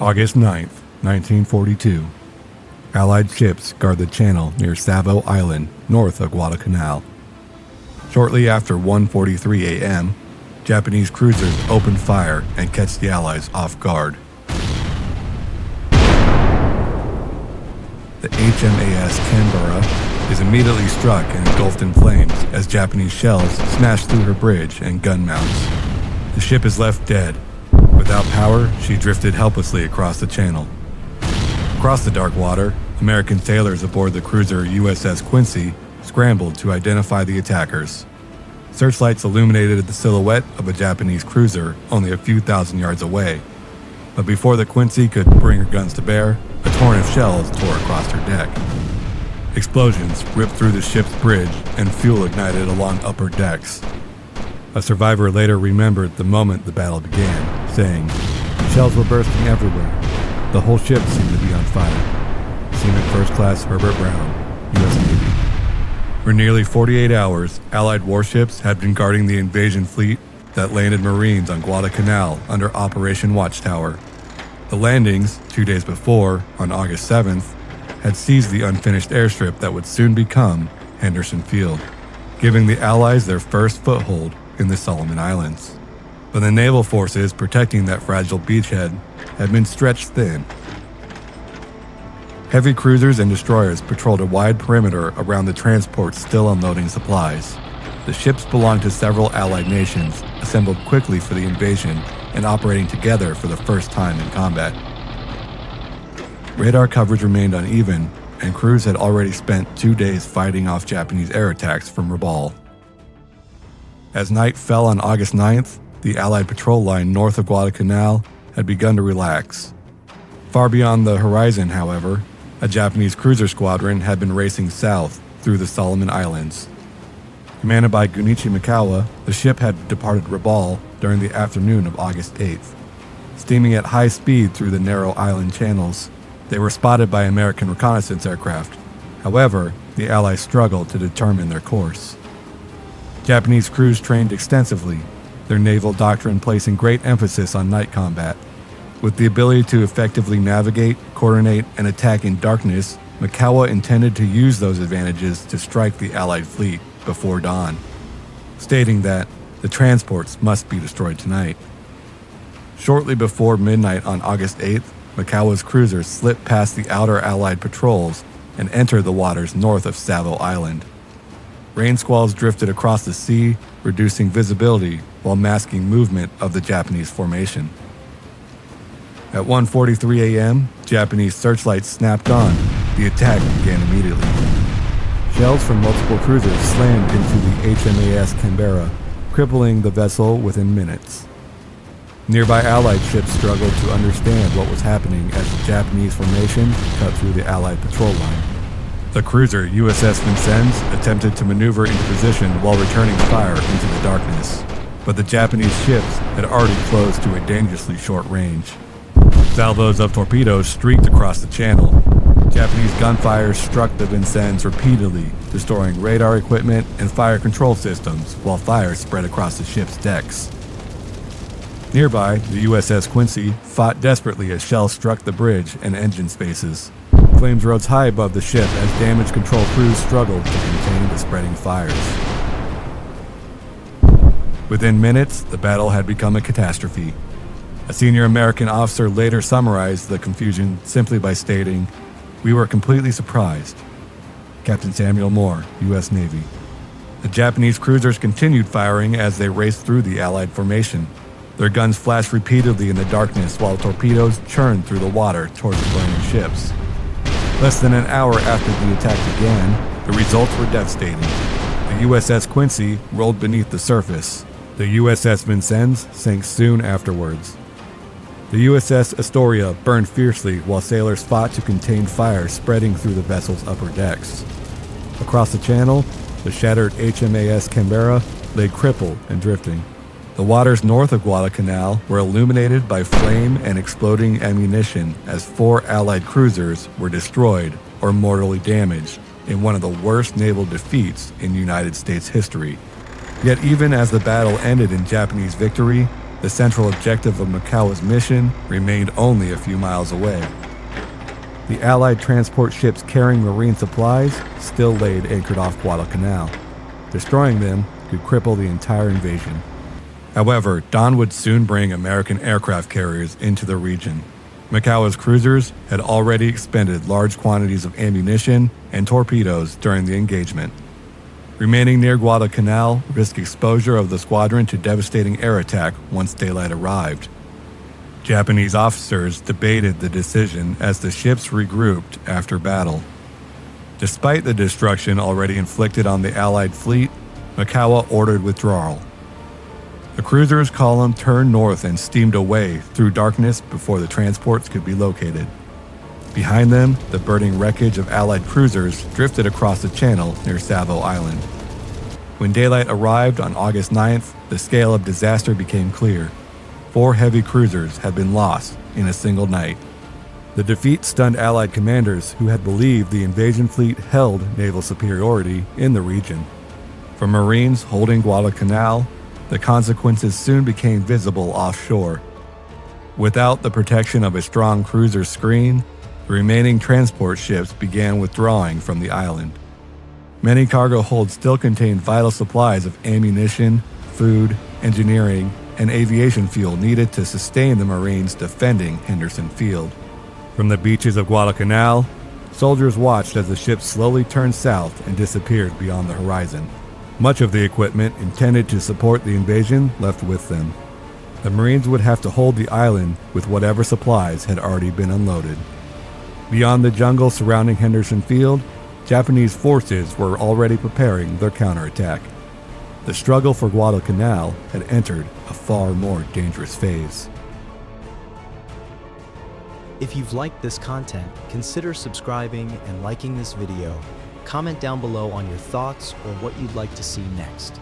August 9th, 1942. Allied ships guard the channel near Savo Island, north of Guadalcanal. Shortly after 1:43 a.m., Japanese cruisers open fire and catch the Allies off guard. The HMAS Canberra is immediately struck and engulfed in flames as Japanese shells smash through her bridge and gun mounts. The ship is left dead. Without power, she drifted helplessly across the channel. Across the dark water, American sailors aboard the cruiser USS Quincy scrambled to identify the attackers. Searchlights illuminated the silhouette of a Japanese cruiser only a few thousand yards away. But before the Quincy could bring her guns to bear, a torrent of shells tore across her deck. Explosions ripped through the ship's bridge and fuel ignited along upper decks. A survivor later remembered the moment the battle began, saying, "Shells were bursting everywhere. The whole ship seemed to be on fire." Seaman First Class Herbert Brown, U.S. Navy. For nearly 48 hours, Allied warships had been guarding the invasion fleet that landed Marines on Guadalcanal under Operation Watchtower. The landings, 2 days before, on August 7th, had seized the unfinished airstrip that would soon become Henderson Field, giving the Allies their first foothold in the Solomon Islands. But the naval forces protecting that fragile beachhead had been stretched thin. Heavy cruisers and destroyers patrolled a wide perimeter around the transports still unloading supplies. The ships belonged to several Allied nations, assembled quickly for the invasion and operating together for the first time in combat. Radar coverage remained uneven, and crews had already spent 2 days fighting off Japanese air attacks from Rabaul. As night fell on August 9th, the Allied patrol line north of Guadalcanal had begun to relax. Far beyond the horizon, however, a Japanese cruiser squadron had been racing south through the Solomon Islands. Commanded by Gunichi Mikawa, the ship had departed Rabaul during the afternoon of August 8th. Steaming at high speed through the narrow island channels, they were spotted by American reconnaissance aircraft. However, the Allies struggled to determine their course. Japanese crews trained extensively, their naval doctrine placing great emphasis on night combat. With the ability to effectively navigate, coordinate, and attack in darkness, Mikawa intended to use those advantages to strike the Allied fleet before dawn, stating that the transports must be destroyed tonight. Shortly before midnight on August 8th, Mikawa's cruisers slipped past the outer Allied patrols and entered the waters north of Savo Island. Rain squalls drifted across the sea, reducing visibility while masking movement of the Japanese formation. At 1:43 a.m., Japanese searchlights snapped on. The attack began immediately. Shells from multiple cruisers slammed into the HMAS Canberra, crippling the vessel within minutes. Nearby Allied ships struggled to understand what was happening as the Japanese formation cut through the Allied patrol line. The cruiser USS Vincennes attempted to maneuver into position while returning fire into the darkness, but the Japanese ships had already closed to a dangerously short range. Salvos of torpedoes streaked across the channel. Japanese gunfire struck the Vincennes repeatedly, destroying radar equipment and fire control systems, while fire spread across the ship's decks. Nearby, the USS Quincy fought desperately as shells struck the bridge and engine spaces. Flames rose high above the ship as damage control crews struggled to contain the spreading fires. Within minutes, the battle had become a catastrophe. A senior American officer later summarized the confusion simply by stating, "We were completely surprised." Captain Samuel Moore, U.S. Navy. The Japanese cruisers continued firing as they raced through the Allied formation. Their guns flashed repeatedly in the darkness while torpedoes churned through the water towards the burning ships. Less than an hour after the attack began, the results were devastating. The USS Quincy rolled beneath the surface. The USS Vincennes sank soon afterwards. The USS Astoria burned fiercely while sailors fought to contain fire spreading through the vessel's upper decks. Across the channel, the shattered HMAS Canberra lay crippled and drifting. The waters north of Guadalcanal were illuminated by flame and exploding ammunition as 4 Allied cruisers were destroyed or mortally damaged in one of the worst naval defeats in United States history. Yet even as the battle ended in Japanese victory, the central objective of Mikawa's mission remained only a few miles away. The Allied transport ships carrying marine supplies still laid anchored off Guadalcanal. Destroying them could cripple the entire invasion. However, dawn would soon bring American aircraft carriers into the region. Mikawa's cruisers had already expended large quantities of ammunition and torpedoes during the engagement. Remaining near Guadalcanal risked exposure of the squadron to devastating air attack once daylight arrived. Japanese officers debated the decision as the ships regrouped after battle. Despite the destruction already inflicted on the Allied fleet, Mikawa ordered withdrawal. The cruisers' column turned north and steamed away through darkness before the transports could be located. Behind them, the burning wreckage of Allied cruisers drifted across the channel near Savo Island. When daylight arrived on August 9th, the scale of disaster became clear. 4 heavy cruisers had been lost in a single night. The defeat stunned Allied commanders who had believed the invasion fleet held naval superiority in the region. For Marines holding Guadalcanal, the consequences soon became visible offshore. Without the protection of a strong cruiser screen, the remaining transport ships began withdrawing from the island. Many cargo holds still contained vital supplies of ammunition, food, engineering, and aviation fuel needed to sustain the Marines defending Henderson Field. From the beaches of Guadalcanal, soldiers watched as the ships slowly turned south and disappeared beyond the horizon. Much of the equipment intended to support the invasion left with them. The Marines would have to hold the island with whatever supplies had already been unloaded. Beyond the jungle surrounding Henderson Field, Japanese forces were already preparing their counterattack. The struggle for Guadalcanal had entered a far more dangerous phase. If you've liked this content, consider subscribing and liking this video. Comment down below on your thoughts or what you'd like to see next.